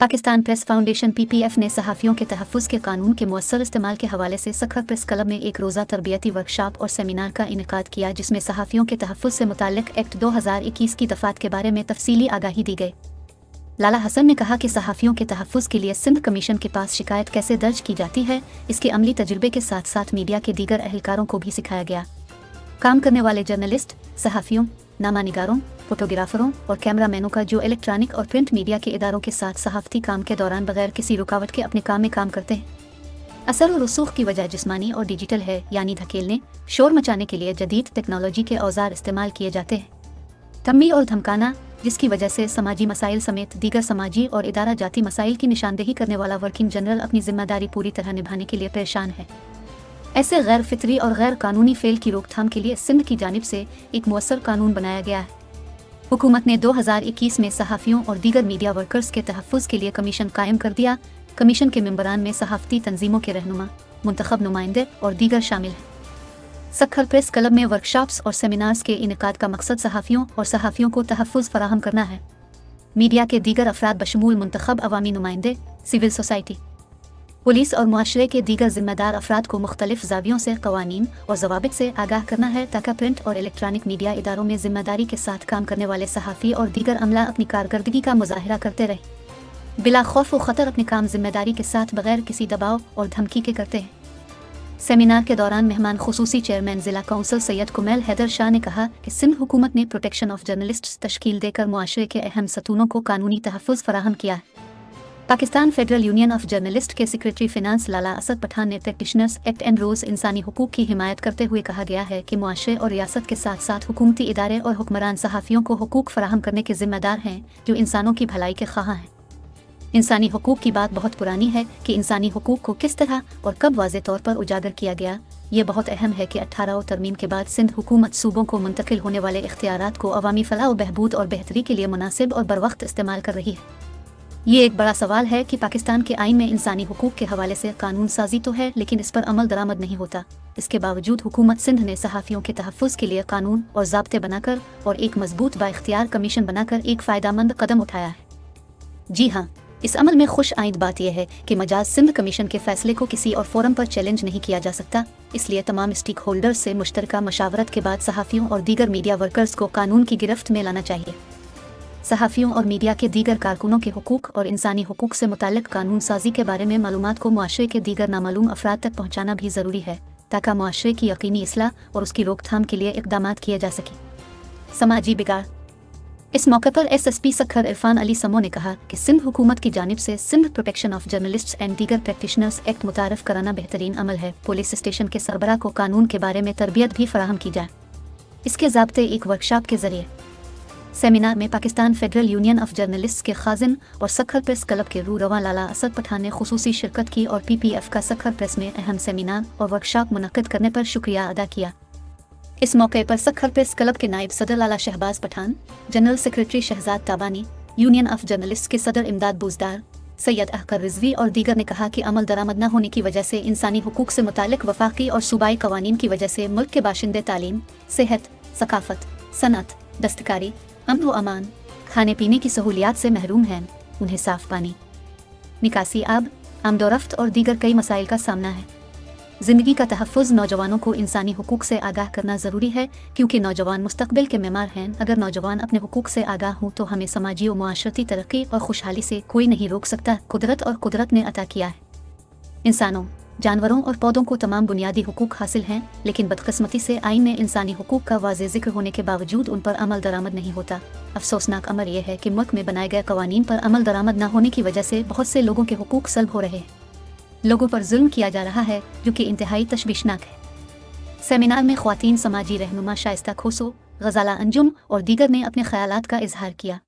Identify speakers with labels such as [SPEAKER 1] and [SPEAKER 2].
[SPEAKER 1] Pakistan press foundation PPF ने सहाफ़ियों के तहफ़्फ़ुज़ के कानून के मुअस्सर इस्तेमाल के हवाले से सखर प्रेस क्लब में एक रोज़ा तरबियती वर्कशॉप और सेमिनार का इनेकाद किया, जिसमें सहाफ़ियों के तहफ़्फ़ुज़ से मुताल्लिक़ एक्ट 2021 की दफ़ात के बारे में तफसीली आगाही दी गई। लाला हसन ने कहा कि सहाफ़ियों के तहफ़्फ़ुज़ के लिए सिंध कमीशन के पास शिकायत कैसे दर्ज की जाती है, इसके अमली तजुर्बे के साथ साथ मीडिया के दीगर अहलकारों को भी सिखाया गया। काम करने वाले जर्नलिस्ट, सहाफ़ियों, नामानिगारों, फोटोग्राफरों और कैमरामैनों का जो इलेक्ट्रॉनिक और प्रिंट मीडिया के इदारों के साथ सहाफ़ती काम के दौरान बगैर किसी रुकावट के अपने काम में काम करते हैं। असर और रसूख की वजह जिस्मानी और डिजिटल है, यानी धकेलने, शोर मचाने के लिए जदीद टेक्नोलॉजी के औजार इस्तेमाल किए जाते हैं। धम्मी और धमकाना, जिसकी वजह से समाजी मसाइल समेत दीगर समाजी और इदारा जाती मसाइल की निशानदेही करने वाला वर्किंग जनरल अपनी जिम्मेदारी पूरी तरह निभाने के लिए परेशान है। ऐसे गैर फितरी और गैर कानूनी फेल की रोकथाम के लिए सिंध की जानिब से एक मुअस्सर कानून बनाया गया है। हुकूमत ने 2021 में सहाफ़ियों और दीगर मीडिया वर्कर्स के तहफ़्फ़ुज़ के लिए कमीशन कायम कर दिया। कमीशन के मेंबरान में सहाफ़ती तंजीमों के रहनुमा, मुंतखब नुमाइंदे और दीगर शामिल हैं। सखर प्रेस क्लब में वर्कशॉप्स और सेमिनार्स के इनेकाद का मकसद सहाफ़ियों और सहाफ़ियों को तहफ़्फ़ुज़ फराहम करना है। मीडिया के दीगर अफराद बशमूल मुंतखब अवामी नुमाइंदे, सिविल सोसाइटी, पुलिस और मुआशरे के दीगर जिम्मेदार अफराद को मुख्तलिफ ज़ावियों से कवानीन और ज़वाबित से आगाह करना है, ताकि प्रिंट और इलेक्ट्रॉनिक मीडिया इदारों में जिम्मेदारी के साथ काम करने वाले सहाफ़ी और दीगर अमला अपनी कारकर्दगी का मुजाहिरा करते रहे। बिला खौफ व ख़तर अपने काम जिम्मेदारी के साथ बगैर किसी दबाव और धमकी के करते हैं। सेमिनार के दौरान मेहमान खुसूसी चेयरमैन ज़िला काउंसिल सैयद कुमैल हैदर शाह ने कहा कि सिंध हुकूमत ने प्रोटेक्शन ऑफ जर्नलिस्ट्स तश्कील देकर मुआशरे के अहम सतूनों को कानूनी तहफ़्फ़ुज़ फराहम किया है। Pakistan federal union of journalist के सेक्रेटरी फिनांस लाला असद पठान ने प्रैक्टिशनर्स एक्ट एंड रूल्स इंसानी हुकूक की हिमायत करते हुए कहा गया है कि मुआशरे और रियासत के साथ साथ हुकूमती इदारे और हुक्मरान सहाफ़ियों को हुकूक फराहम करने के जिम्मेदार हैं, जो इंसानों की भलाई के ख्वाह हैं। इंसानी हुकूक की बात बहुत पुरानी है कि इंसानी हुकूक को किस तरह और कब वाज़े तौर पर उजागर किया गया। ये बहुत अहम है कि 18 तरमीम के बाद सिंध हुकूमत सूबों को मुंतकिल होने वाले इख्तियारात को अवामी फलाह व बहबूद और बेहतरी के लिए मुनासिब और बरवक्त इस्तेमाल कर रही है। ये एक बड़ा सवाल है कि पाकिस्तान के आइन में इंसानी हुकूक के हवाले से कानून साजी तो है, लेकिन इस पर अमल दरामद नहीं होता। इसके बावजूद हुकूमत सिंध ने सहाफ़ियों के तहफ़्फ़ुज़ के लिए कानून और ज़ाब्ते बनाकर और एक मजबूत बाइख्तियार कमीशन बनाकर एक फ़ायदामंद कदम उठाया है। जी हाँ, इस अमल में खुश आइंद बात यह है कि मजाज सिंध कमीशन के फैसले को किसी और फोरम पर चैलेंज नहीं किया जा सकता। इसलिए तमाम स्टेक होल्डर्स से मुश्तरका मशावरत के बाद सहाफ़ियों और दीगर मीडिया वर्कर्स को कानून की गिरफ्त में लाना चाहिए। सहाफ़ियों और मीडिया के दीगर कारकुनों के हुकूक और इंसानी हुकूक से मुताल्लिक़ कानून साजी के बारे में मालूमात को मुआशरे के दीगर नामालूम अफराद तक पहुँचाना भी ज़रूरी है, ताकि मुआशरे की यकीनी इस्लाह और उसकी रोकथाम के लिए इक़दामात किए जा सकें। समाजी बिगाड़। इस मौके पर SSP सखर इरफान अली समो ने कहा कि सिंध हुकूमत की जानिब से Sindh protection of journalists and दीगर प्रैक्टिशनर्स एक्ट मुतारफ़ कराना बेहतरीन अमल है। पुलिस स्टेशन के सरबराह को कानून के बारे में तरबियत भी फराहम की जाए। इसके ज़ाब्ते एक वर्कशॉप के ज़रिए। सेमिनार में Pakistan federal union of journalists के खाजिन और सखर प्रेस क्लब के रूरवा लाला असद पठान ने खुसूसी शिरकत की और PPF का सखर प्रेस में अहम सेमिनार और वर्कशॉप मुनक्किद करने पर शुक्रिया अदा किया। इस मौके पर सखर प्रेस क्लब के नायब सदर Lala Shahbaz Pathan, general secretary Shahzad Tabani, union of journalist के सदर इमदाद बुजदार, सैयद अहकर रिजवी और दीगर ने कहा कि अमल दरामद न होने की वजह से इंसानी हुकूक से मुताल्लिक़ वफाकी और सूबाई कवानीन की वजह से मुल्क के बाशिंदे तालीम, सेहत, सकाफत, सनअत, दस्तकारी, अमन व अमान, खाने पीने की सहूलियात से महरूम हैं। उन्हें साफ़ पानी, निकासी आब, आमदोरफ्त और दीगर कई मसाइल का सामना है। ज़िंदगी का तहफ़्फ़ुज़ नौजवानों को इंसानी हुकूक से आगाह करना ज़रूरी है, क्योंकि नौजवान मुस्तक़बिल के मेमार हैं। अगर नौजवान अपने हुकूक से आगाह हों तो हमें समाजी और मुआशरती तरक्की और खुशहाली से कोई नहीं रोक सकता। कुदरत ने अता किया है। इंसानों, जानवरों और पौधों को तमाम बुनियादी हुकूक हासिल हैं, लेकिन बदकिस्मती से आइन में इंसानी हुकूक का वाज़े ज़िक्र होने के बावजूद उन पर अमल दरामद नहीं होता। अफसोसनाक अमर यह है कि मुल्क में बनाए गए कवानीन पर अमल दरामद न होने की वजह से बहुत से लोगों के हुकूक सल्ब हो रहे हैं। लोगों पर जुल्म किया जा रहा है, जो कि इंतहाई तशवीशनाक है। सेमिनार में ख्वातीन समाजी रहनुमा शाइस्ता खोसो, गज़ाला अंजुम और दीगर ने अपने ख्यालात का इजहार किया।